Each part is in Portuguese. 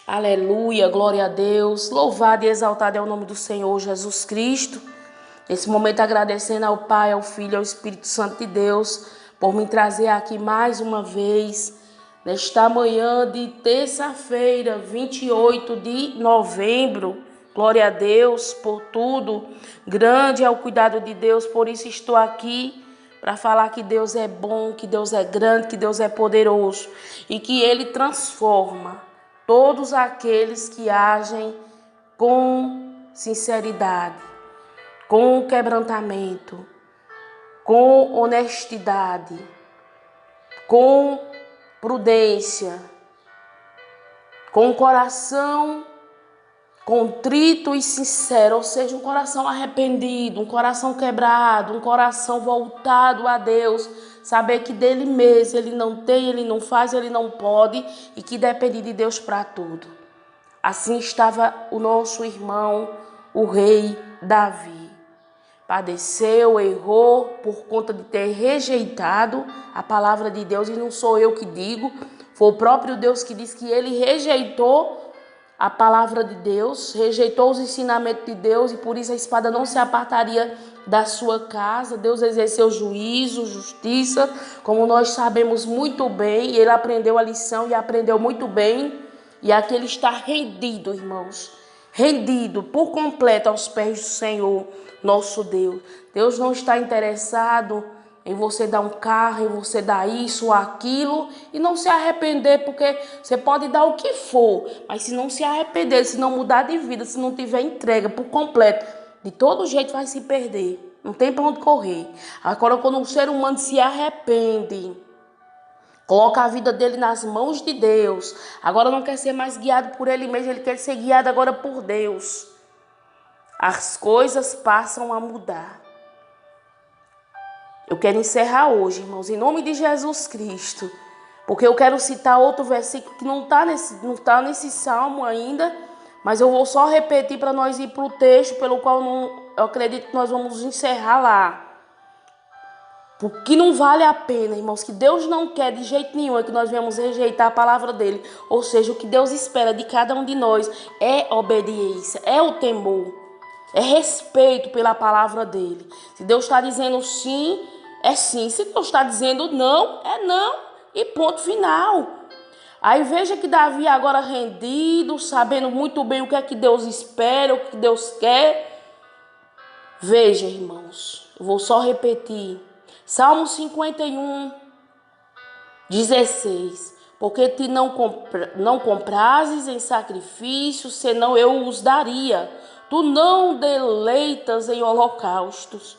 Aleluia, glória a Deus. Louvado e exaltado é o nome do Senhor Jesus Cristo. Nesse momento agradecendo ao Pai, ao Filho e ao Espírito Santo de Deus por me trazer aqui mais uma vez, nesta manhã de terça-feira, 28 de novembro. Glória a Deus por tudo. Grande é o cuidado de Deus, por isso estou aqui para falar que Deus é bom, que Deus é grande, que Deus é poderoso e que Ele transforma todos aqueles que agem com sinceridade, com quebrantamento, com honestidade, com prudência, com coração contrito e sincero, ou seja, um coração arrependido, um coração quebrado, um coração voltado a Deus, saber que dele mesmo ele não tem, ele não faz, ele não pode e que depende de Deus para tudo. Assim estava o nosso irmão, o rei Davi. Padeceu, errou por conta de ter rejeitado a palavra de Deus, e não sou eu que digo, foi o próprio Deus que diz que ele rejeitou a palavra de Deus, rejeitou os ensinamentos de Deus e por isso a espada não se apartaria da sua casa. Deus exerceu juízo, justiça, como nós sabemos muito bem, e ele aprendeu a lição e aprendeu muito bem, e aqui ele está rendido, irmãos, rendido por completo aos pés do Senhor, nosso Deus. Deus não está interessado em você dar um carro, em você dar isso ou aquilo e não se arrepender, porque você pode dar o que for, mas se não se arrepender, se não mudar de vida, se não tiver entrega por completo, de todo jeito vai se perder, não tem para onde correr. Agora, quando um ser humano se arrepende, coloca a vida dele nas mãos de Deus, agora não quer ser mais guiado por ele mesmo, ele quer ser guiado agora por Deus, as coisas passam a mudar. Eu quero encerrar hoje, irmãos, em nome de Jesus Cristo, porque eu quero citar outro versículo que não está nesse salmo ainda, mas eu vou só repetir para nós ir para o texto, pelo qual eu acredito que nós vamos encerrar lá. Porque não vale a pena, irmãos, que Deus não quer de jeito nenhum é que nós venhamos rejeitar a palavra dele. Ou seja, o que Deus espera de cada um de nós é obediência, é o temor, é respeito pela palavra dele. Se Deus está dizendo sim, é sim. Se Deus está dizendo não, é não. E ponto final. Aí veja que Davi agora rendido, sabendo muito bem o que é que Deus espera, o que Deus quer. Veja, irmãos, eu vou só repetir. Salmo 51, 16. Porque te não comprases em sacrifícios, senão eu os daria. Tu não deleitas em holocaustos.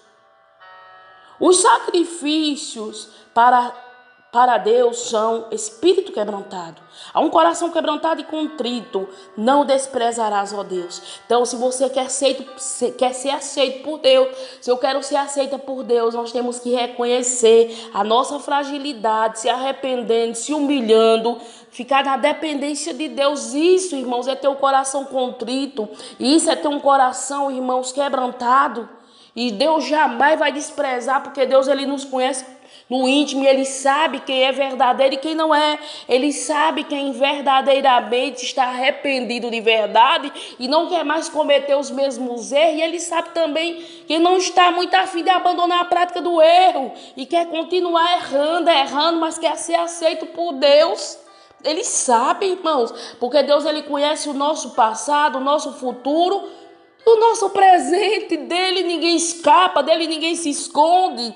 Os sacrifícios para Deus são espírito quebrantado. A um coração quebrantado e contrito não desprezarás, ó Deus. Então, se você quer ser aceito por Deus, se eu quero ser aceita por Deus, nós temos que reconhecer a nossa fragilidade, se arrependendo, se humilhando, ficar na dependência de Deus. Isso, irmãos, é ter um coração contrito. Isso é ter um coração, irmãos, quebrantado. E Deus jamais vai desprezar, porque Deus ele nos conhece no íntimo, e ele sabe quem é verdadeiro e quem não é. Ele sabe quem verdadeiramente está arrependido de verdade e não quer mais cometer os mesmos erros. E ele sabe também quem não está muito afim de abandonar a prática do erro e quer continuar errando, mas quer ser aceito por Deus. Ele sabe, irmãos, porque Deus ele conhece o nosso passado, o nosso futuro, o nosso presente. Dele ninguém escapa, dele ninguém se esconde.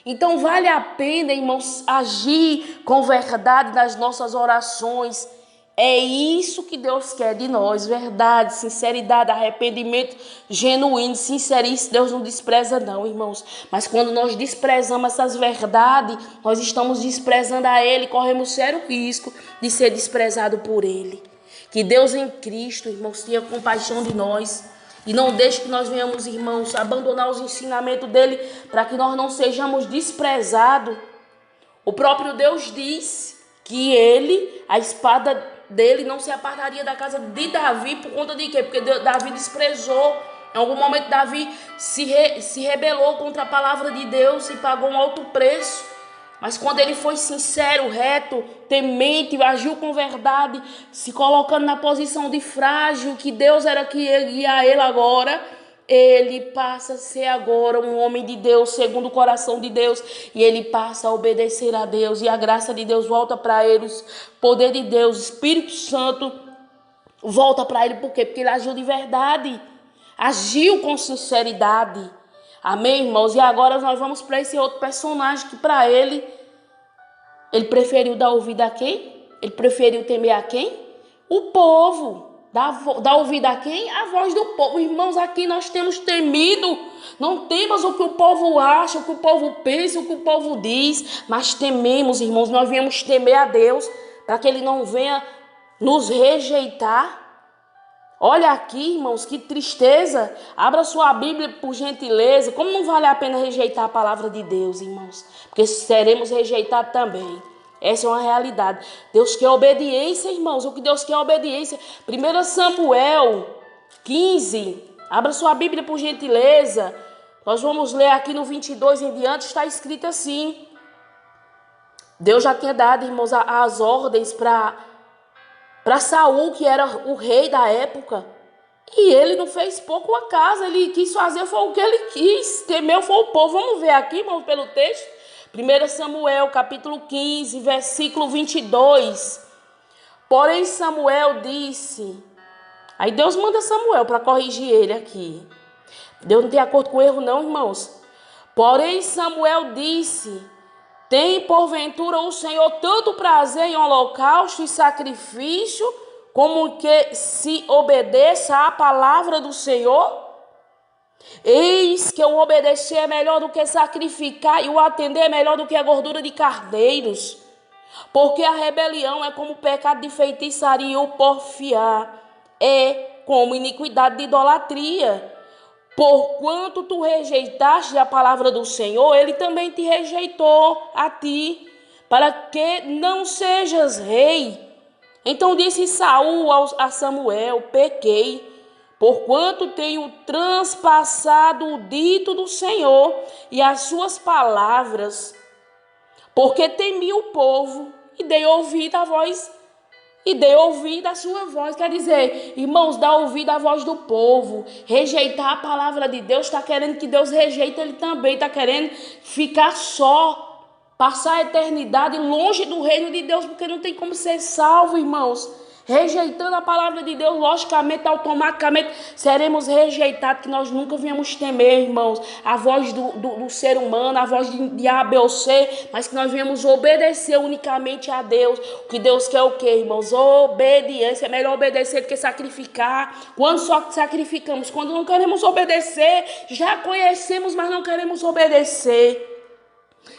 Então vale a pena, irmãos, agir com verdade nas nossas orações. É isso que Deus quer de nós, verdade, sinceridade, arrependimento genuíno, sinceríssimo. Deus não despreza não, irmãos. Mas quando nós desprezamos essas verdades, nós estamos desprezando a Ele, corremos sério risco de ser desprezado por Ele. Que Deus em Cristo, irmãos, tenha compaixão de nós. E não deixe que nós venhamos, irmãos, abandonar os ensinamentos dele para que nós não sejamos desprezados. O próprio Deus diz que a espada dele não se apartaria da casa de Davi por conta de quê? Porque Davi desprezou. Em algum momento Davi se rebelou contra a palavra de Deus e pagou um alto preço. Mas quando ele foi sincero, reto, temente, agiu com verdade, se colocando na posição de frágil, que Deus era que ia ele agora, ele passa a ser agora um homem de Deus, segundo o coração de Deus, e ele passa a obedecer a Deus, e a graça de Deus volta para ele, o poder de Deus, o Espírito Santo volta para ele. Por quê? Porque ele agiu de verdade, agiu com sinceridade. Amém, irmãos? E agora nós vamos para esse outro personagem que para ele preferiu dar ouvido a quem? Ele preferiu temer a quem? O povo. Dar ouvido a quem? A voz do povo. Irmãos, aqui nós temos temido. Não temos o que o povo acha, o que o povo pensa, o que o povo diz. Mas tememos, irmãos, nós viemos temer a Deus para que Ele não venha nos rejeitar. Olha aqui, irmãos, que tristeza. Abra sua Bíblia, por gentileza. Como não vale a pena rejeitar a palavra de Deus, irmãos? Porque seremos rejeitados também. Essa é uma realidade. Deus quer obediência, irmãos. O que Deus quer é obediência. 1 Samuel 15. Abra sua Bíblia, por gentileza. Nós vamos ler aqui no 22 em diante. Está escrito assim. Deus já tinha dado, irmãos, as ordens para Saul, que era o rei da época. E ele não fez pouco acaso. Ele quis fazer, foi o que ele quis. Temeu foi o povo. Vamos ver aqui, irmãos, pelo texto. 1 Samuel, capítulo 15, versículo 22. Porém, Samuel disse... Aí Deus manda Samuel para corrigir ele aqui. Deus não tem acordo com erro não, irmãos. Porém, Samuel disse... Tem, porventura, o Senhor tanto prazer em holocausto e sacrifício, como que se obedeça à palavra do Senhor? Eis que o obedecer é melhor do que sacrificar, e o atender é melhor do que a gordura de cardeiros. Porque a rebelião é como o pecado de feitiçaria, e o porfiar é como iniquidade de idolatria. Porquanto tu rejeitaste a palavra do Senhor, Ele também te rejeitou a ti, para que não sejas rei. Então disse Saul a Samuel: pequei, porquanto tenho transpassado o dito do Senhor e as suas palavras, porque temi o povo e dei ouvido à voz. E dê ouvido à sua voz. Quer dizer, irmãos, dá ouvido à voz do povo. Rejeitar a palavra de Deus, está querendo que Deus rejeite ele também. Está querendo ficar só. Passar a eternidade longe do reino de Deus. Porque não tem como ser salvo, irmãos. Rejeitando a palavra de Deus, logicamente, automaticamente, seremos rejeitados, que nós nunca viemos temer, irmãos, a voz do ser humano, a voz de A, B ou C, mas que nós viemos obedecer unicamente a Deus. O que Deus quer é o quê, irmãos? Obediência. É melhor obedecer do que sacrificar. Quando só sacrificamos, quando não queremos obedecer, já conhecemos, mas não queremos obedecer.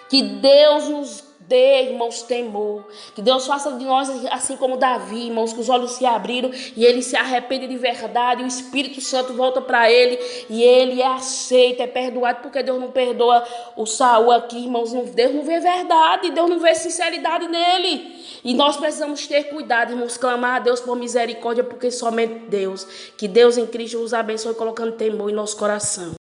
Que Deus nos dê, irmãos, temor. Que Deus faça de nós assim como Davi, irmãos, que os olhos se abriram e ele se arrepende de verdade. E o Espírito Santo volta para ele e ele é aceito, é perdoado. Porque Deus não perdoa o Saul aqui, irmãos. Deus não vê verdade, Deus não vê sinceridade nele. E nós precisamos ter cuidado, irmãos, clamar a Deus por misericórdia, porque somente Deus, que Deus em Cristo nos abençoe, colocando temor em nosso coração.